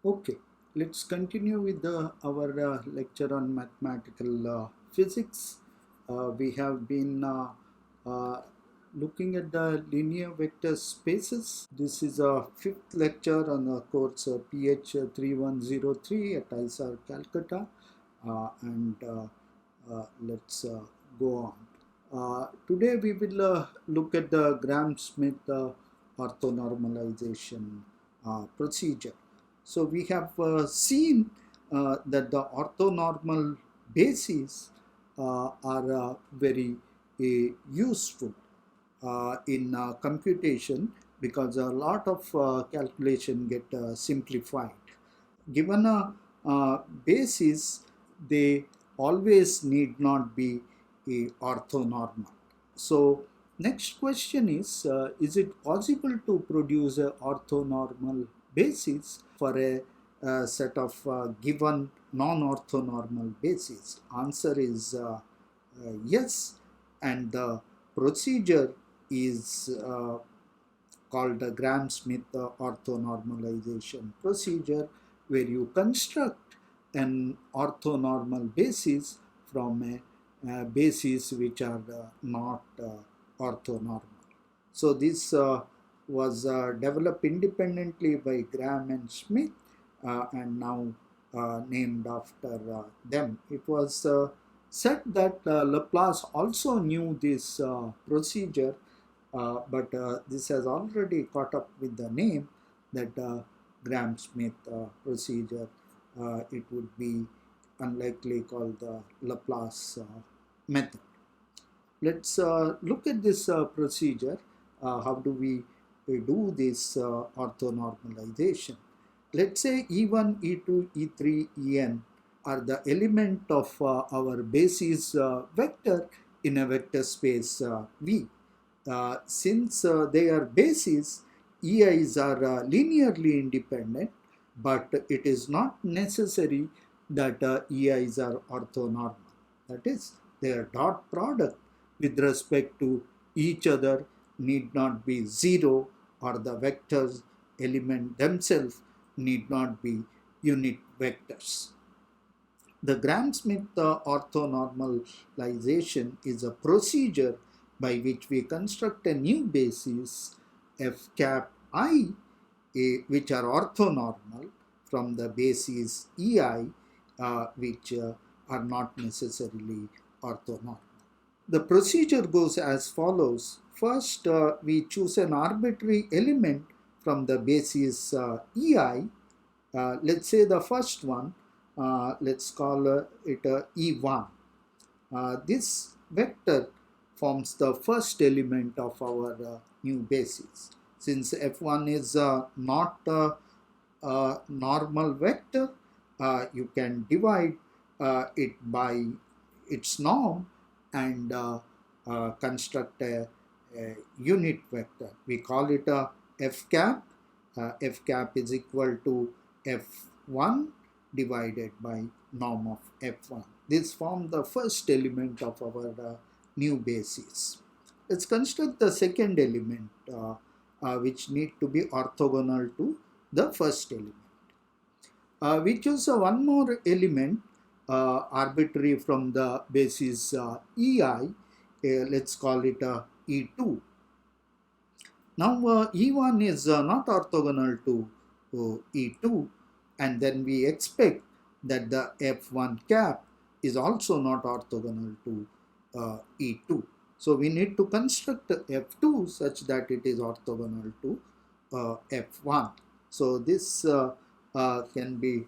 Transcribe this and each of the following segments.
Okay, let's continue with our lecture on mathematical physics. We have been uh, looking at the linear vector spaces. This is a fifth lecture on the course PH 3103 at ISAR Calcutta. And let's go on. Today we will look at the Gram-Schmidt orthonormalization procedure. So we have seen that the orthonormal bases are very useful in computation because a lot of calculation get simplified. Given a basis, they always need not be a orthonormal. So next question is it possible to produce a orthonormal basis for a set of given non-orthonormal bases? Answer is yes, and the procedure is called the Gram-Schmidt orthonormalization procedure, where you construct an orthonormal basis from a basis which are not orthonormal. So this was developed independently by Gram and Schmidt and now named after them. It was said that Laplace also knew this procedure, but this has already caught up with the name that Gram-Schmidt procedure. It would be unlikely called the Laplace method. Let's look at this procedure. How do we do this orthonormalization? Let's say E1, E2, E3, En are the element of our basis vector in a vector space V. Since they are bases, EIs are linearly independent, but it is not necessary that EIs are orthonormal. That is, their dot product with respect to each other need not be zero, or the vectors element themselves need not be unit vectors. The Gram-Schmidt orthonormalization is a procedure by which we construct a new basis f cap I, which are orthonormal from the bases ei, which are not necessarily orthonormal. The procedure goes as follows. First, we choose an arbitrary element from the basis ei. Let's say the first one, let's call it E1. This vector forms the first element of our new basis. Since F1 is not a normal vector, you can divide it by its norm and construct a unit vector. We call it a F cap. F cap is equal to F1 divided by norm of F1. This forms the first element of our new basis. Let's construct the second element, which need to be orthogonal to the first element. We choose one more element arbitrary from the basis EI. Let's call it E2. Now E1 is not orthogonal to E2, and then we expect that the F1 cap is also not orthogonal to E2. So we need to construct F2 such that it is orthogonal to F1. So this can be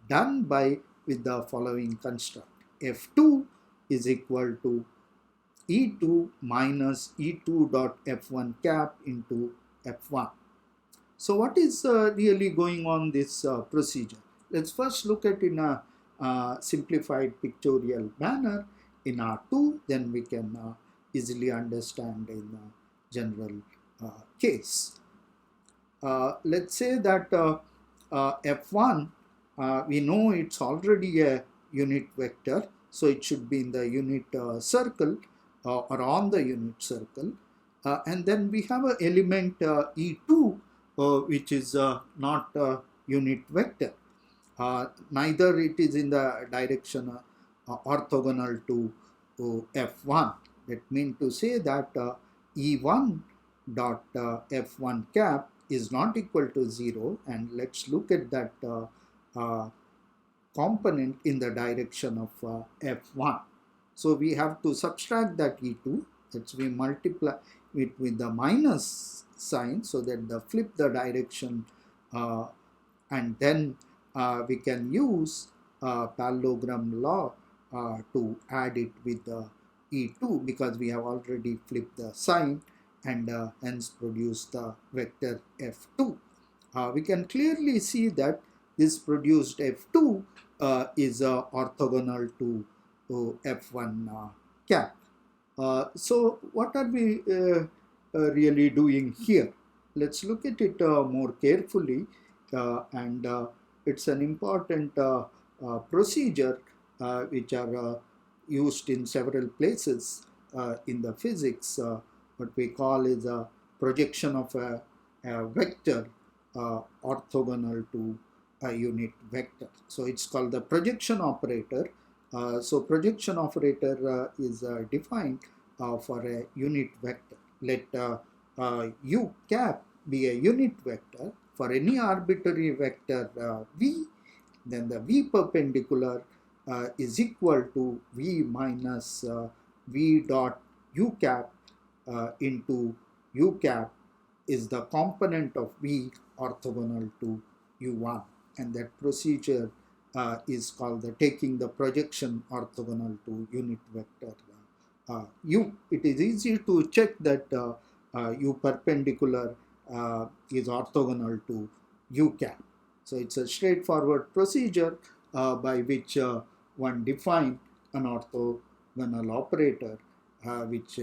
done by with the following construct. F2 is equal to E2 minus E2 dot F1 cap into F1. So what is really going on this procedure? Let's first look at in a simplified pictorial manner in R2, then we can easily understand in a general case. Let's say that F1, we know it's already a unit vector, so it should be in the unit circle or on the unit circle. And then we have an element E2, which is not a unit vector. neither it is in the direction orthogonal to F1. That means to say that E1 dot F1 cap is not equal to 0, and let's look at that uh, component in the direction of F1. So we have to subtract that E2, that's we multiply it with the minus sign so that the flip the direction, and then we can use parallelogram law to add it with the E2 because we have already flipped the sign and hence produce the vector F2. We can clearly see that this produced F2 is orthogonal to F1 cap. So what are we really doing here? Let's look at it more carefully, and it's an important procedure which are used in several places in the physics. What we call is a projection of a vector orthogonal to a unit vector. So it's called the projection operator. So projection operator is defined for a unit vector. Let u cap be a unit vector for any arbitrary vector v, then the v perpendicular is equal to v minus v dot u cap into u cap is the component of v orthogonal to u1, and that procedure is called the taking the projection orthogonal to unit vector u. It is easy to check that u perpendicular is orthogonal to u cap. So it's a straightforward procedure by which one define an orthogonal operator which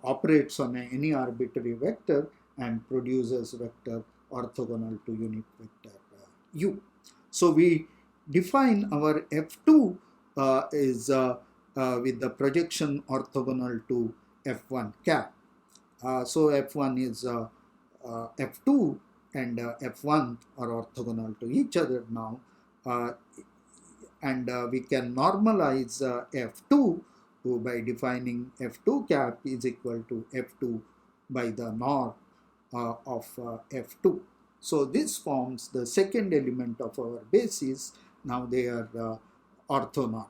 operates on any arbitrary vector and produces vector orthogonal to unit vector u. So we define our F2 is with the projection orthogonal to F1 cap. So F1 is F2 and F1 are orthogonal to each other now, and we can normalize F2 by defining F2 cap is equal to F2 by the norm of F2. So this forms the second element of our basis. Now they are orthonormal.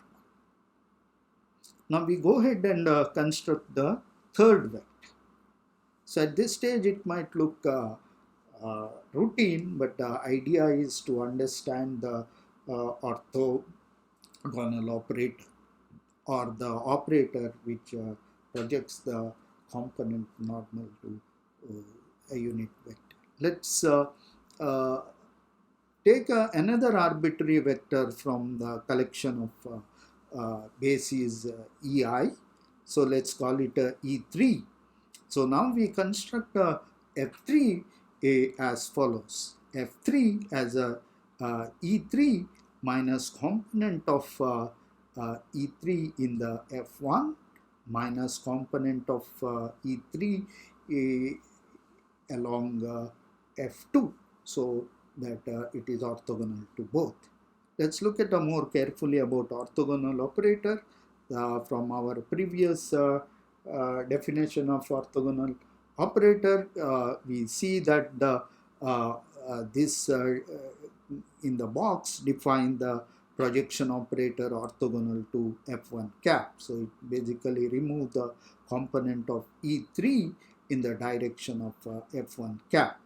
Now we go ahead and construct the third vector. So at this stage it might look routine, but the idea is to understand the orthogonal operator or the operator which projects the component normal to a unit vector. Let's take another arbitrary vector from the collection of bases EI. So let's call it E3. So now we construct F3 as follows. F3 as a E3 minus component of E3 in the F1 minus component of E3 along F2, so that it is orthogonal to both. Let's look at more carefully about orthogonal operator from our previous definition of orthogonal operator. We see that the this in the box define the projection operator orthogonal to F1 cap. So it basically remove the component of E3 in the direction of F1 cap.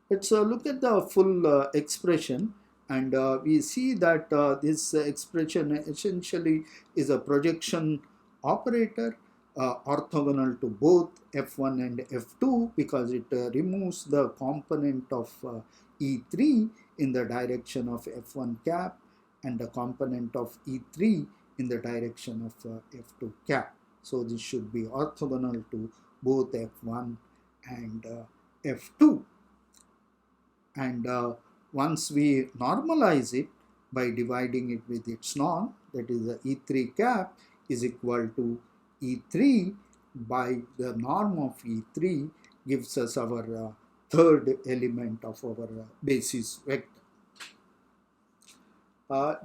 Let's look at the full expression, and we see that this expression essentially is a projection operator orthogonal to both F1 and F2 because it removes the component of E3 in the direction of F1 cap and the component of E3 in the direction of F2 cap. So this should be orthogonal to both F1 and F2. And once we normalize it by dividing it with its norm, that is the E3 cap is equal to E3 by the norm of E3, gives us our third element of our basis vector.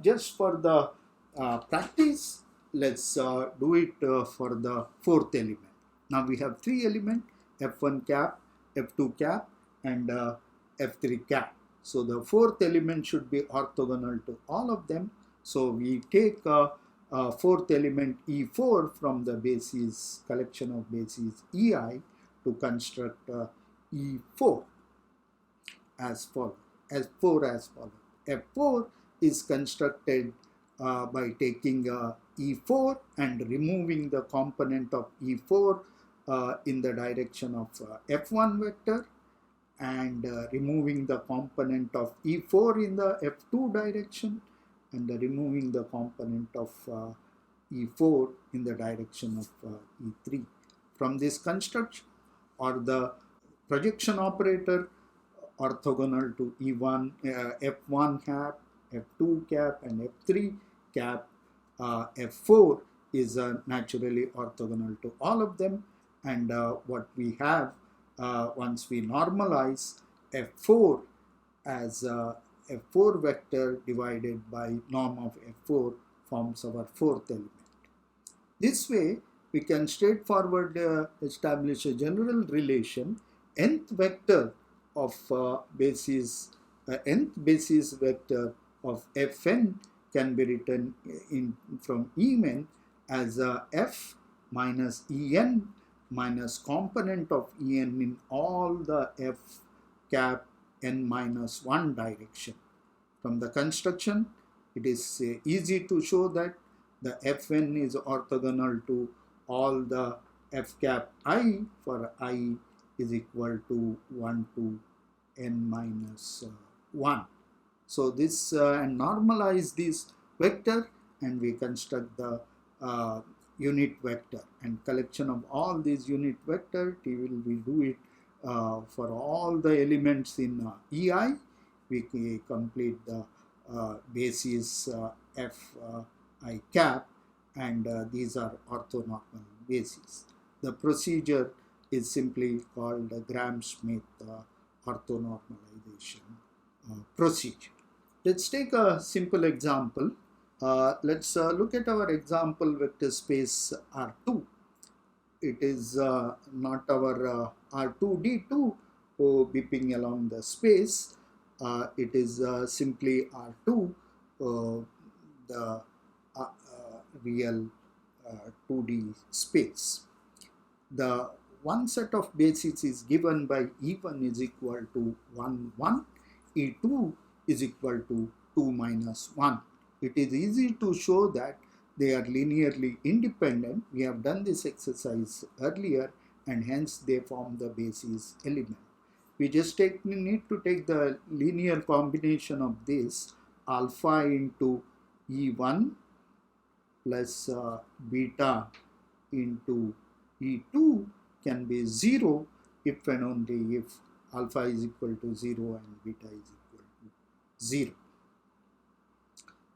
Just for the practice, let's do it for the fourth element. Now we have three elements, F1 cap, F2 cap, and F3 cap. So the fourth element should be orthogonal to all of them. So we take fourth element E4 from the basis collection of bases EI to construct E4 as follows. F4 as follows. F4 is constructed by taking E4 and removing the component of E4 in the direction of F1 vector, and removing the component of E4 in the F2 direction, and removing the component of E4 in the direction of E3. From this construction, or the projection operator orthogonal to E1, F1 cap, F2 cap, and F3 cap, F4 is naturally orthogonal to all of them. And what we have, once we normalize F4 as F4 vector divided by norm of F4, forms our fourth element. This way, we can straightforward establish a general relation. Nth vector of nth basis vector of Fn can be written from En as F minus En minus component of En in all the F cap n minus 1 direction. From the construction, it is easy to show that the Fn is orthogonal to all the F cap I for I is equal to 1 to n minus 1. So this and normalize this vector, and we construct the unit vector, and collection of all these unit vector. We do it for all the elements in EI. We complete the basis F I cap, and these are orthonormal bases. The procedure is simply called the Gram-Schmidt orthonormalization procedure. Let's take a simple example. Let's look at our example vector space R2. It is not our R2D2 beeping along the space. It is simply R2, the real 2D space. The one set of bases is given by E1 is equal to 1, 1, E2 is equal to 2 minus 1. It is easy to show that they are linearly independent. We have done this exercise earlier, and hence they form the basis element. We just need to take the linear combination of this alpha into E1 plus beta into E2 can be 0 if and only if alpha is equal to 0 and beta is equal to 0.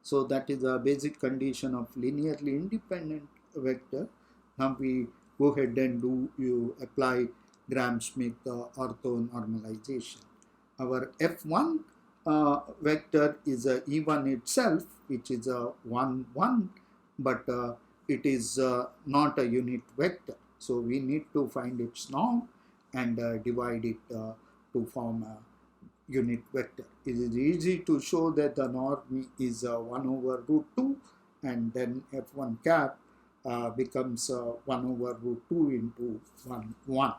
So that is a basic condition of linearly independent vector. Now we go ahead and apply Gram-Schmidt orthonormalization. Our F1 vector is a E1 itself, which is a 1, 1, but it is not a unit vector. So we need to find its norm and divide it to form a unit vector. It is easy to show that the norm is 1 over root 2, and then F1 cap becomes 1 over root 2 into 1, 1.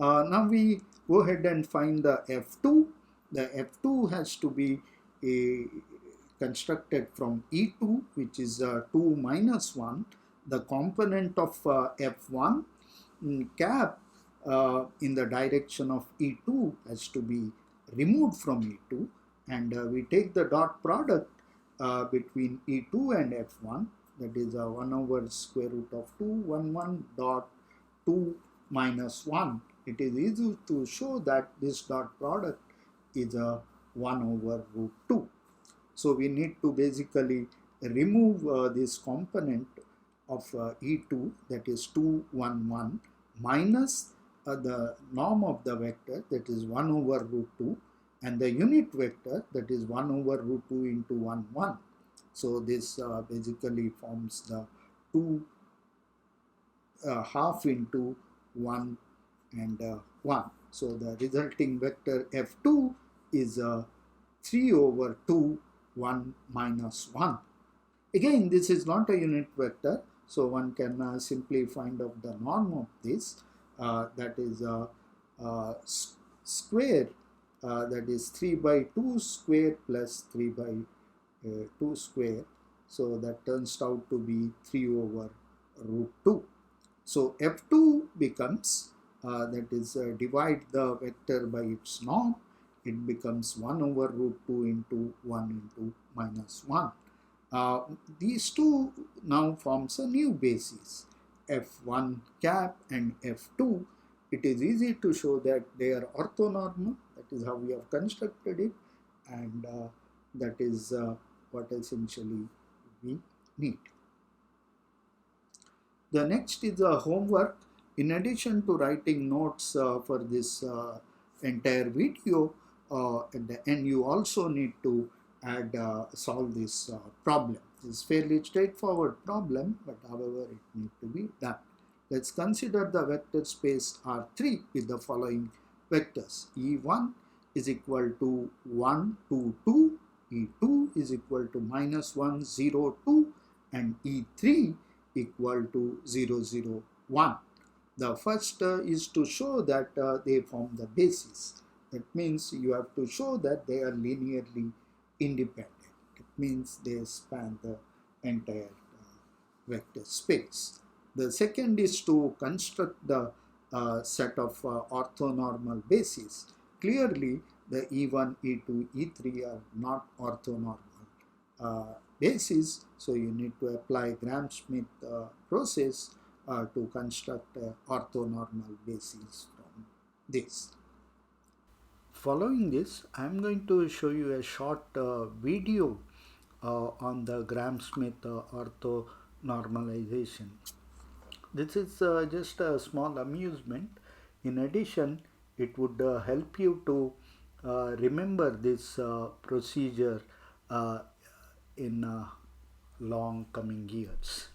Now we go ahead and find the F2. The F2 has to be constructed from E2, which is 2 minus 1. The component of F1 cap in the direction of E2 has to be removed from E2, and we take the dot product between E2 and F1, that is 1 over square root of 2, 1, 1 dot 2 minus 1. It is easy to show that this dot product is a 1 over root 2. So we need to basically remove this component of E2, that is 2, 1, 1, minus the norm of the vector, that is 1 over root 2, and the unit vector, that is 1 over root 2 into 1 1. So this basically forms the 2 half into 1 and 1. So the resulting vector F2 is 3 over 2 1 minus 1. Again, this is not a unit vector, so one can simply find out the norm of this, that is square, that is 3 by 2 square plus 3 by 2 square. So that turns out to be 3 over root 2. So F2 becomes, that is divide the vector by its norm, it becomes 1 over root 2 into 1 into minus 1. These two now forms a new basis, F1 cap and F2. It is easy to show that they are orthonormal, that is how we have constructed it, and that is what essentially we need. The next is the homework. In addition to writing notes for this entire video, at the end you also need to solve this problem. This is fairly straightforward problem, but however it needs to be done. Let's consider the vector space R3 with the following vectors. E1 is equal to 1, 2, 2, E2 is equal to minus 1, 0, 2, and E3 equal to 0, 0, 1. The first is to show that they form the basis. That means you have to show that they are linearly independent. It means they span the entire vector space. The second is to construct the set of orthonormal bases. Clearly, the E1, E2, E3 are not orthonormal bases, so you need to apply Gram-Schmidt process to construct orthonormal bases from this. Following this, I am going to show you a short video on the Gram-Schmidt orthonormalization. This is just a small amusement. In addition, it would help you to remember this procedure in long coming years.